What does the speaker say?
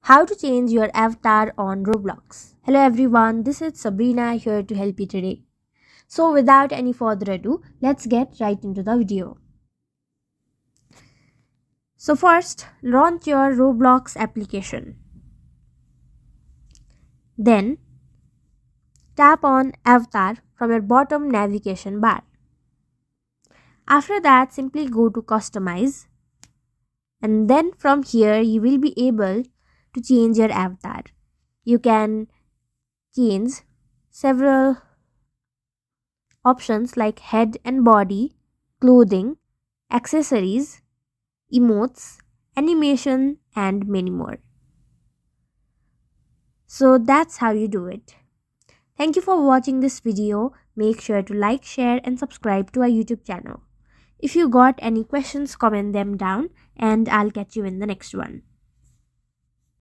How to change your avatar on Roblox. Hello everyone, this is Sabrina here to help you today. So without any further ado, let's get right into the video. So first, launch your Roblox application. Then tap on avatar from your bottom navigation bar. After that, simply go to customize, and then from here you will be able to change your avatar. You can change several options like head and body, clothing, accessories, emotes, animation, and many more. So that's how you do it. Thank you for watching this video. Make sure to like, share, and subscribe to our YouTube channel. If you got any questions, comment them down, and I'll catch you in the next one.